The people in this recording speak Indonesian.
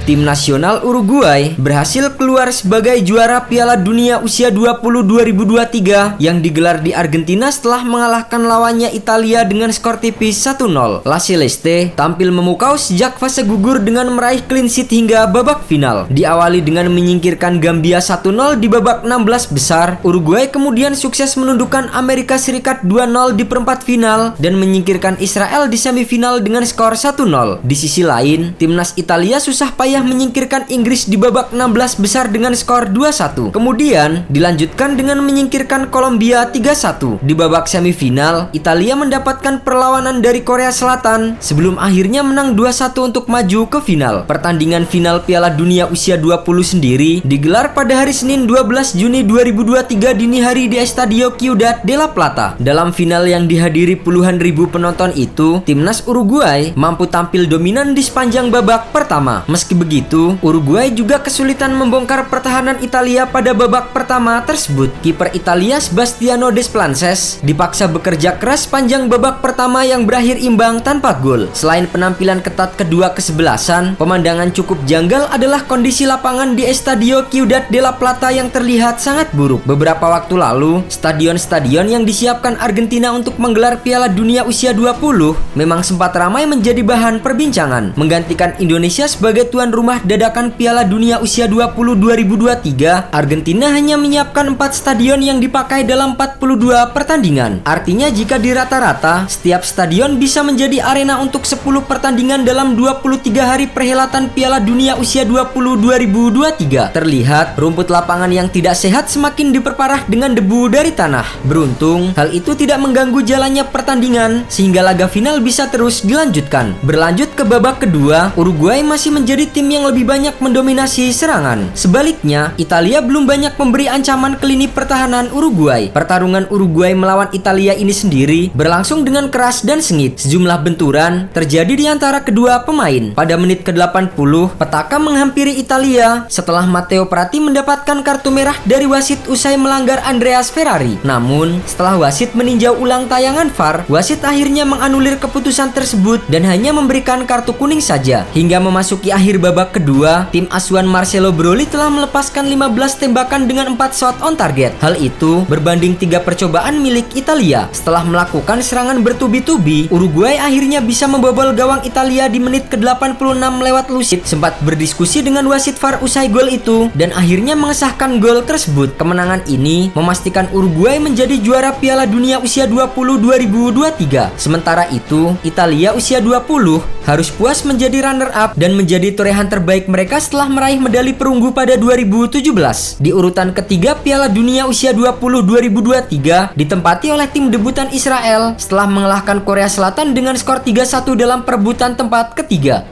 tim nasional Uruguay berhasil keluar sebagai juara Piala Dunia Usia 20 2023 yang digelar di Argentina setelah mengalahkan lawannya Italia dengan skor tipis 1-0. La Celeste tampil memukau sejak fase gugur dengan meraih clean sheet hingga babak final. Diawali dengan menyingkirkan Gambia 1-0 di babak 16 besar, Uruguay kemudian sukses menundukkan Amerika Serikat 2-0 di perempat final dan menyingkirkan Israel di semifinal dengan skor 1-0. Di sisi lain, timnas Italia susah payah menyingkirkan Inggris di babak 16 besar dengan skor 2-1. Kemudian dilanjutkan dengan menyingkirkan Kolombia 3-1. Di babak semifinal, Italia mendapatkan perlawanan dari Korea Selatan sebelum akhirnya menang 2-1 untuk maju ke final. Pertandingan final Piala Dunia Usia 20 sendiri digelar pada hari Senin 12 Juni 2023 dini hari di Estadio Ciudad de la Plata. Dalam final yang dihadiri puluhan ribu penonton itu, timnas Uruguay mampu tampil dominan di sepanjang babak pertama. Meski begitu, Uruguay juga kesulitan membongkar pertahanan Italia pada babak pertama tersebut. Kiper Italia Sebastiano Desplances dipaksa bekerja keras sepanjang babak pertama yang berakhir imbang tanpa gol. Selain penampilan ketat kedua kesebelasan, pemandangan cukup janggal adalah kondisi lapangan di Estadio Ciudad de la Plata yang terlihat sangat buruk. Beberapa waktu lalu, stadion-stadion yang disiapkan Argentina untuk menggelar Piala Dunia Usia 20 memang sempat ramai menjadi bahan perbincangan. Menggantikan Indonesia sebagai tuan rumah dadakan Piala Dunia Usia 20 2023, Argentina hanya menyiapkan 4 stadion yang dipakai dalam 42 pertandingan. Artinya jika di rata-rata, setiap stadion bisa menjadi arena untuk 10 pertandingan dalam 23 hari perhelatan Piala Dunia Usia 20 2023. Terlihat rumput lapangan yang tidak sehat semakin diperparah dengan debu dari tanah. Beruntung, hal itu tidak mengganggu jalannya pertandingan sehingga laga final bisa terus dilanjutkan. Berlanjut ke babak kedua, Uruguay masih menjadi tim yang lebih banyak mendominasi serangan. Sebaliknya, Italia belum banyak memberi ancaman ke lini pertahanan Uruguay. Pertarungan Uruguay melawan Italia ini sendiri berlangsung dengan keras dan sengit. Sejumlah benturan terjadi di antara kedua pemain. Pada menit ke-80, petaka menghampiri Italia setelah Matteo Prati mendapatkan kartu merah dari wasit usai melanggar Andreas Ferrari. Namun, setelah wasit meninjau ulang tayangan VAR, wasit akhirnya menganulir keputusan tersebut dan hanya memberikan kartu kuning saja. Hingga memasuki akhir babak kedua, tim asuhan Marcelo Broly telah melepaskan 15 tembakan dengan 4 shot on target. Hal itu berbanding 3 percobaan milik Italia. Setelah melakukan serangan bertubi-tubi, Uruguay akhirnya bisa membobol gawang Italia di menit ke-86 lewat Lucid. Sempat berdiskusi dengan wasit VAR usai gol itu dan akhirnya mengesahkan gol tersebut. Kemenangan ini memastikan Uruguay menjadi juara Piala Dunia Usia 20 2023. Sementara itu, Italia usia 20 harus puas menjadi runner-up dan menjadi torehan terbaik mereka setelah meraih medali perunggu pada 2017. Di urutan ketiga Piala Dunia Usia 20 2023 ditempati oleh tim debutan Israel setelah mengalahkan Korea Selatan dengan skor 3-1 dalam perebutan tempat ketiga.